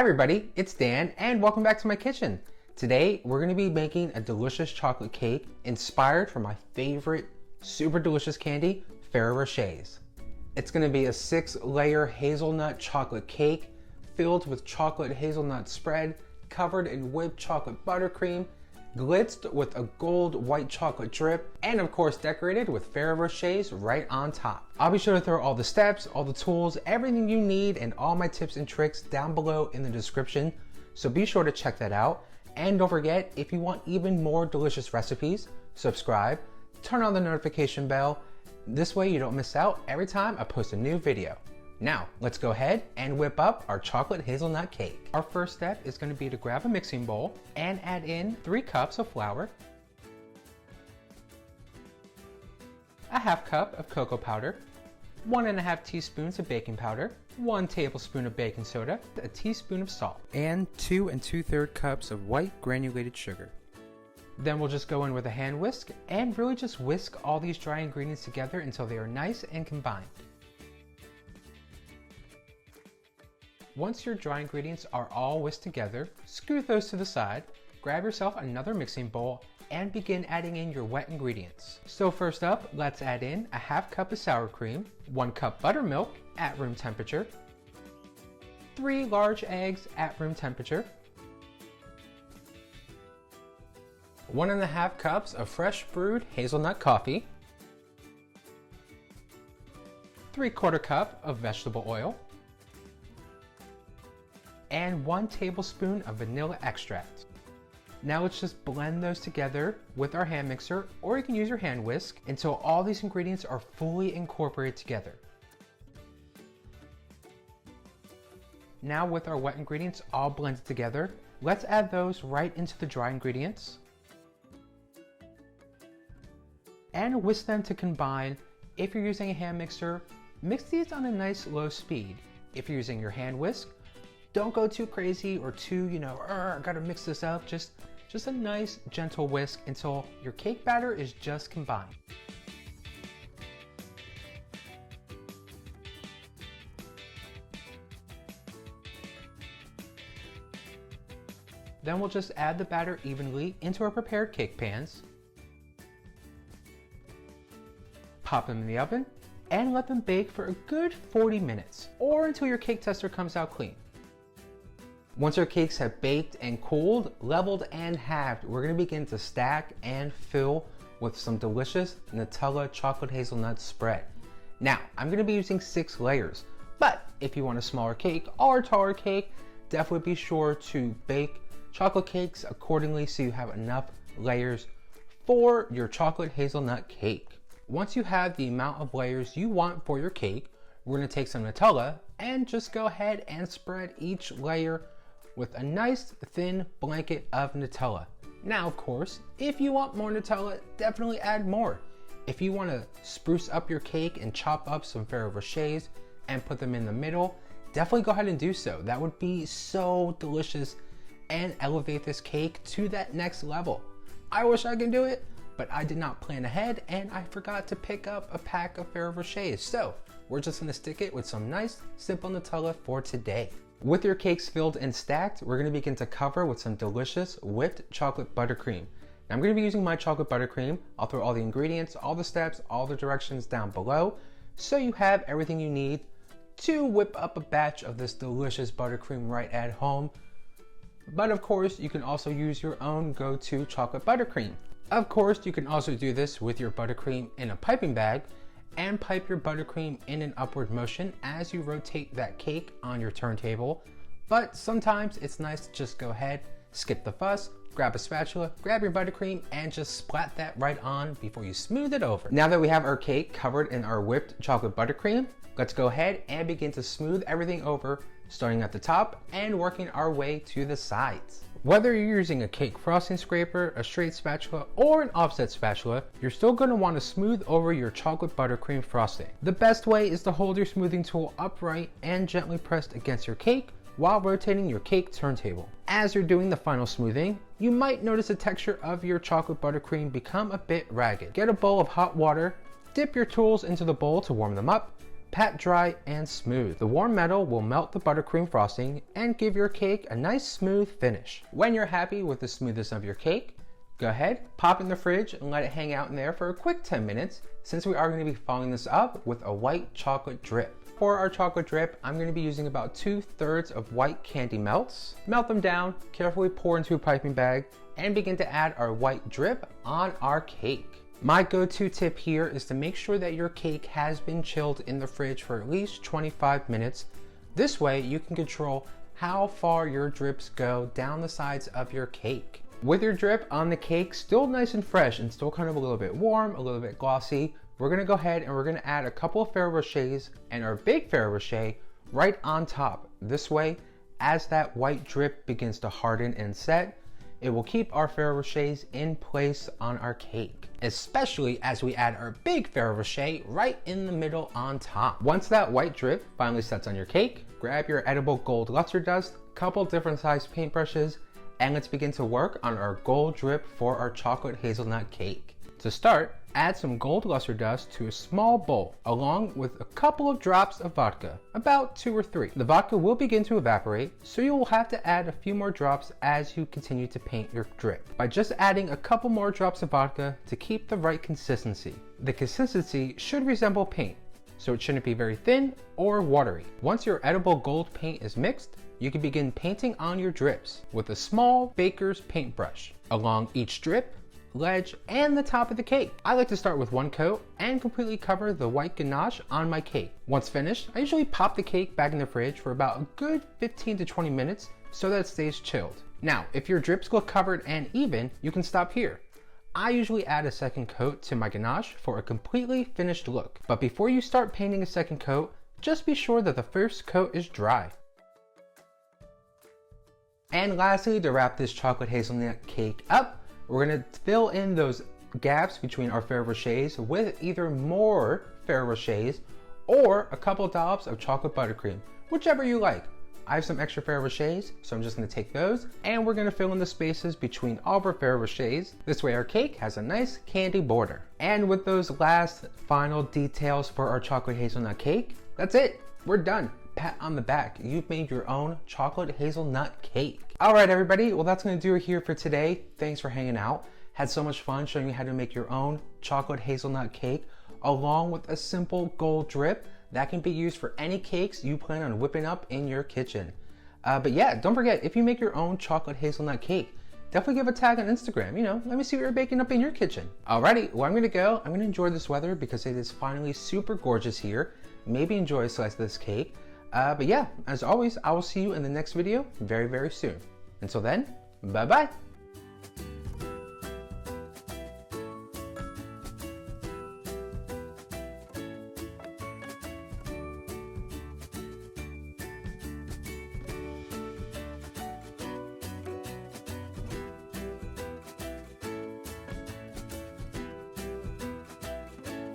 Hi everybody, it's Dan and welcome back to my kitchen. Today we're going to be making a delicious chocolate cake inspired from my favorite super delicious candy, Ferrero Rochers. It's going to be a 6-layer hazelnut chocolate cake filled with chocolate hazelnut spread, covered in whipped chocolate buttercream, glitzed with a gold white chocolate drip, and of course decorated with Ferrero Rochers right on top. I'll be sure to throw all the steps, all the tools, everything you need, and all my tips and tricks down below in the description, so be sure to check that out. And don't forget, if you want even more delicious recipes, subscribe, turn on the notification bell. This way you don't miss out every time I post a new video. Now, let's go ahead and whip up our chocolate hazelnut cake. Our first step is going to be to grab a mixing bowl and add in 3 cups of flour, a half cup of cocoa powder, 1½ teaspoons of baking powder, 1 tablespoon of baking soda, a teaspoon of salt, and 2 2/3 cups of white granulated sugar. Then we'll just go in with a hand whisk and really just whisk all these dry ingredients together until they are nice and combined. Once your dry ingredients are all whisked together, scoot those to the side, grab yourself another mixing bowl, and begin adding in your wet ingredients. So first up, let's add in a half cup of sour cream, 1 cup buttermilk at room temperature, 3 large eggs at room temperature, 1½ cups of fresh brewed hazelnut coffee, 3/4 cup of vegetable oil, and 1 tablespoon of vanilla extract. Now let's just blend those together with our hand mixer, or you can use your hand whisk, until all these ingredients are fully incorporated together. Now with our wet ingredients all blended together, let's add those right into the dry ingredients and whisk them to combine. If you're using a hand mixer, mix these on a nice low speed. If you're using your hand whisk, don't go too crazy or too, I gotta mix this up. Just a nice gentle whisk until your cake batter is just combined. Then we'll just add the batter evenly into our prepared cake pans, pop them in the oven, and let them bake for a good 40 minutes or until your cake tester comes out clean. Once our cakes have baked and cooled, leveled and halved, we're going to begin to stack and fill with some delicious Nutella chocolate hazelnut spread. Now, I'm going to be using 6 layers, but if you want a smaller cake or a taller cake, definitely be sure to bake chocolate cakes accordingly so you have enough layers for your chocolate hazelnut cake. Once you have the amount of layers you want for your cake, we're going to take some Nutella and just go ahead and spread each layer with a nice thin blanket of Nutella. Now, of course, if you want more Nutella, definitely add more. If you want to spruce up your cake and chop up some Ferrero Rochers and put them in the middle, definitely go ahead and do so. That would be so delicious and elevate this cake to that next level. I wish I could do it, but I did not plan ahead and I forgot to pick up a pack of Ferrero Rochers. So we're just gonna stick it with some nice, simple Nutella for today. With your cakes filled and stacked, we're gonna begin to cover with some delicious whipped chocolate buttercream. Now I'm gonna be using my chocolate buttercream. I'll throw all the ingredients, all the steps, all the directions down below, so you have everything you need to whip up a batch of this delicious buttercream right at home. But of course, you can also use your own go-to chocolate buttercream. Of course, you can also do this with your buttercream in a piping bag and pipe your buttercream in an upward motion as you rotate that cake on your turntable. But sometimes it's nice to just go ahead, skip the fuss, grab a spatula, grab your buttercream, and just splat that right on before you smooth it over. Now that we have our cake covered in our whipped chocolate buttercream, let's go ahead and begin to smooth everything over, starting at the top and working our way to the sides. Whether you're using a cake frosting scraper, a straight spatula, or an offset spatula, you're still going to want to smooth over your chocolate buttercream frosting. The best way is to hold your smoothing tool upright and gently pressed against your cake while rotating your cake turntable. As you're doing the final smoothing, you might notice the texture of your chocolate buttercream become a bit ragged. Get a bowl of hot water, dip your tools into the bowl to warm them up, pat dry and smooth. The warm metal will melt the buttercream frosting and give your cake a nice smooth finish. When you're happy with the smoothness of your cake, go ahead, pop it in the fridge and let it hang out in there for a quick 10 minutes since we are going to be following this up with a white chocolate drip. For our chocolate drip, I'm going to be using about 2/3 of white candy melts. Melt them down, carefully pour into a piping bag, and begin to add our white drip on our cake. My go-to tip here is to make sure that your cake has been chilled in the fridge for at least 25 minutes. This way you can control how far your drips go down the sides of your cake. With your drip on the cake still nice and fresh and still kind of a little bit warm, a little bit glossy, we're gonna go ahead and we're gonna add a couple of Ferrero Rochers and our big Ferrero Rocher right on top. This way, as that white drip begins to harden and set, it will keep our Ferrero Rochers in place on our cake, especially as we add our big Ferrero Rocher right in the middle on top. Once that white drip finally sets on your cake, grab your edible gold luster dust, couple different sized paintbrushes, and let's begin to work on our gold drip for our chocolate hazelnut cake. To start, add some gold luster dust to a small bowl along with a couple of drops of vodka, about 2 or 3. The vodka will begin to evaporate, so you will have to add a few more drops as you continue to paint your drip by just adding a couple more drops of vodka to keep the right consistency. The consistency should resemble paint, so it shouldn't be very thin or watery. Once your edible gold paint is mixed, you can begin painting on your drips with a small baker's paintbrush along each drip, ledge, and the top of the cake. I like to start with one coat and completely cover the white ganache on my cake. Once finished, I usually pop the cake back in the fridge for about a good 15 to 20 minutes so that it stays chilled. Now, if your drips look covered and even, you can stop here. I usually add a second coat to my ganache for a completely finished look. But before you start painting a second coat, just be sure that the first coat is dry. And lastly, to wrap this chocolate hazelnut cake up, we're gonna fill in those gaps between our Ferrero Rochers with either more Ferrero Rochers or a couple dollops of chocolate buttercream, whichever you like. I have some extra Ferrero Rochers, so I'm just gonna take those and we're gonna fill in the spaces between all of our Ferrero Rochers. This way our cake has a nice candy border. And with those last final details for our chocolate hazelnut cake, that's it, we're done. Pat on the back, you've made your own chocolate hazelnut cake. All right, everybody, well, that's gonna do it here for today. Thanks for hanging out. Had so much fun showing you how to make your own chocolate hazelnut cake along with a simple gold drip that can be used for any cakes you plan on whipping up in your kitchen. But yeah, don't forget, if you make your own chocolate hazelnut cake, definitely give a tag on Instagram. You know, let me see what you're baking up in your kitchen. Alrighty, well, I'm gonna go. I'm gonna enjoy this weather because it is finally super gorgeous here. Maybe enjoy a slice of this cake. But yeah, as always, I will see you in the next video very, very soon. Until then, bye-bye.